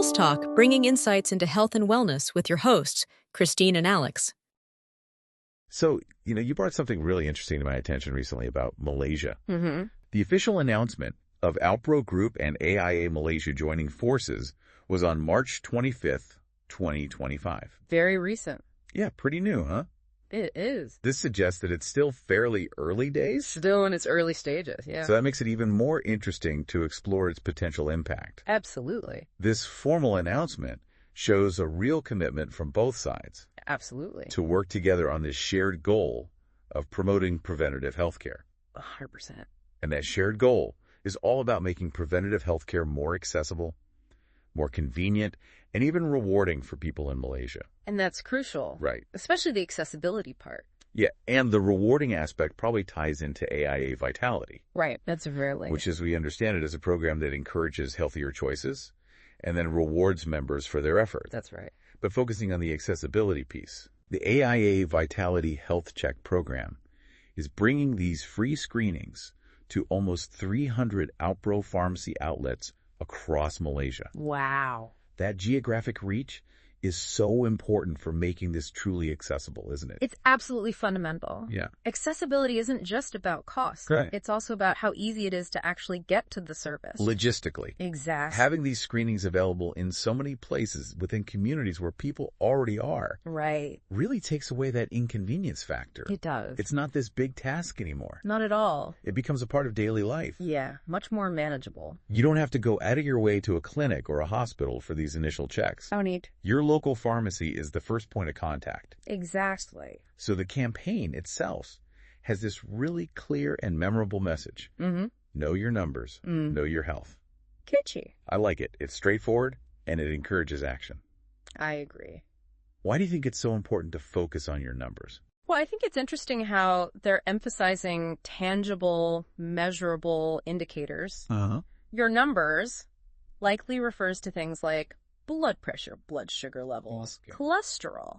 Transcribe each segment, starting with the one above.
Pulse Talk, bringing insights into health and wellness with your hosts, Christine and Alex. So, you brought something really interesting to my attention recently about Malaysia. Mm-hmm. The official announcement of Alpro Group and AIA Malaysia joining forces was on March 25th, 2025. Very recent. Yeah, pretty new, huh? It is. This suggests that it's still fairly early days. Still in its early stages, yeah. So that makes it even more interesting to explore its potential impact. Absolutely. This formal announcement shows a real commitment from both sides. Absolutely. To work together on this shared goal of promoting preventative healthcare. 100%. And that shared goal is all about making preventative healthcare more accessible, more convenient, and even rewarding for people in Malaysia. And that's crucial. Right. Especially the accessibility part. Yeah, and the rewarding aspect probably ties into AIA Vitality. Right, that's very. Which, as we understand it, is a program that encourages healthier choices and then rewards members for their effort. That's right. But focusing on the accessibility piece, the AIA Vitality Health Check program is bringing these free screenings to almost 300 Alpro pharmacy outlets across Malaysia. Wow. That geographic reach is so important for making this truly accessible, isn't it? It's absolutely fundamental. Yeah. Accessibility isn't just about cost. Right. It's also about how easy it is to actually get to the service. Logistically. Exactly. Having these screenings available in so many places within communities where people already are Right. really takes away that inconvenience factor. It does. It's not this big task anymore. Not at all. It becomes a part of daily life. Yeah, much more manageable. You don't have to go out of your way to a clinic or a hospital for these initial checks. No need. Your local pharmacy is the first point of contact. Exactly. So the campaign itself has this really clear and memorable message. Mm-hmm. Know your numbers. Know your health. Kitschy. I like it. It's straightforward and it encourages action. I agree. Why do you think it's so important to focus on your numbers? Well, I think it's interesting how they're emphasizing tangible, measurable indicators. Uh-huh. Your numbers likely refers to things like blood pressure, blood sugar levels, cholesterol.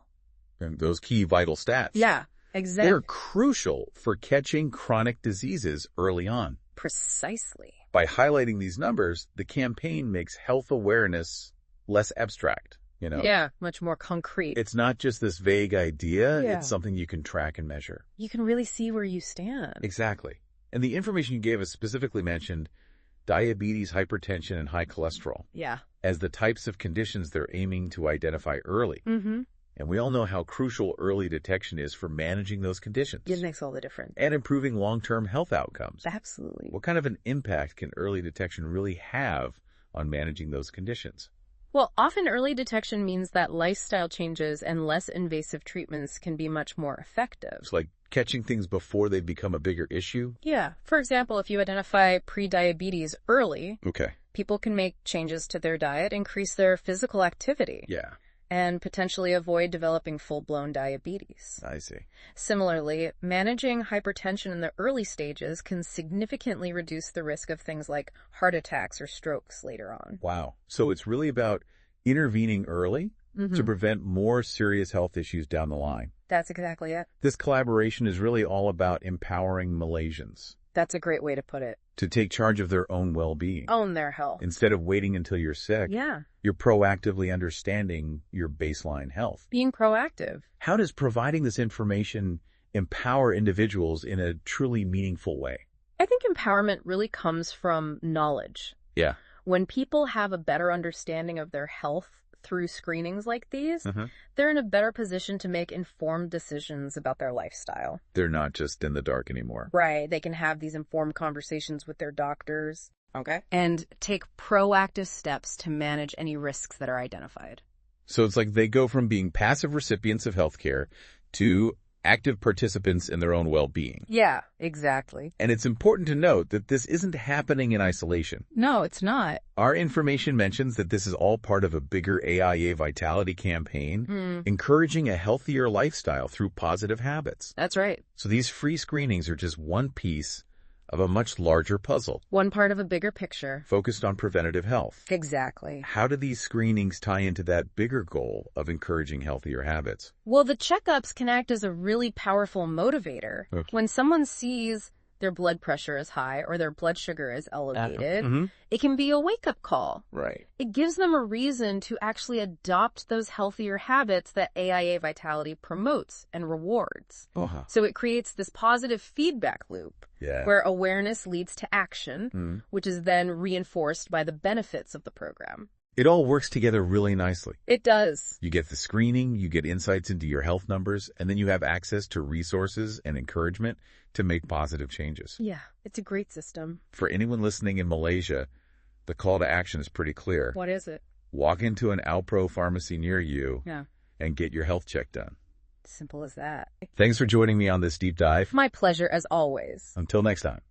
And those key vital stats. Yeah, exactly. They're crucial for catching chronic diseases early on. Precisely. By highlighting these numbers, the campaign makes health awareness less abstract, Yeah, much more concrete. It's not just this vague idea. Yeah. It's something you can track and measure. You can really see where you stand. Exactly. And the information you gave us specifically mentioned diabetes, hypertension, and high cholesterol Yeah. as the types of conditions they're aiming to identify early. Mm-hmm. And we all know how crucial early detection is for managing those conditions. It makes all the difference. And improving long-term health outcomes. Absolutely. What kind of an impact can early detection really have on managing those conditions? Well, often early detection means that lifestyle changes and less invasive treatments can be much more effective. It's like catching things before they become a bigger issue. Yeah. For example, if you identify prediabetes early, Okay. people can make changes to their diet, increase their physical activity, Yeah, and potentially avoid developing full-blown diabetes. I see. Similarly, managing hypertension in the early stages can significantly reduce the risk of things like heart attacks or strokes later on. Wow. So it's really about intervening early to prevent more serious health issues down the line. That's exactly it. This collaboration is really all about empowering Malaysians That's a great way to put it. to take charge of their own well-being. Own their health. Instead of waiting until you're sick, Yeah. you're proactively understanding your baseline health. Being proactive. How does providing this information empower individuals in a truly meaningful way? I think empowerment really comes from knowledge. Yeah. When people have a better understanding of their health through screenings like these, they're in a better position to make informed decisions about their lifestyle. They're not just in the dark anymore. Right. They can have these informed conversations with their doctors. Okay. And take proactive steps to manage any risks that are identified. So it's like they go from being passive recipients of healthcare to active participants in their own well-being. Yeah, exactly. And it's important to note that this isn't happening in isolation. No, it's not. Our information mentions that this is all part of a bigger AIA Vitality campaign, encouraging a healthier lifestyle through positive habits. That's right. So these free screenings are just one piece of a much larger puzzle One part of a bigger picture. focused on preventative health. Exactly. How do these screenings tie into that bigger goal of encouraging healthier habits? Well, the checkups can act as a really powerful motivator. Okay. When someone sees their blood pressure is high or their blood sugar is elevated, Mm-hmm. it can be a wake-up call. Right. It gives them a reason to actually adopt those healthier habits that AIA Vitality promotes and rewards. Uh-huh. So it creates this positive feedback loop Yeah. where awareness leads to action, Mm. which is then reinforced by the benefits of the program. It all works together really nicely. It does. You get the screening, you get insights into your health numbers, and then you have access to resources and encouragement to make positive changes. Yeah, it's a great system. For anyone listening in Malaysia, the call to action is pretty clear. What is it? Walk into an Alpro pharmacy near you Yeah, and get your health check done. simple as that. Thanks for joining me on this deep dive. My pleasure as always. Until next time.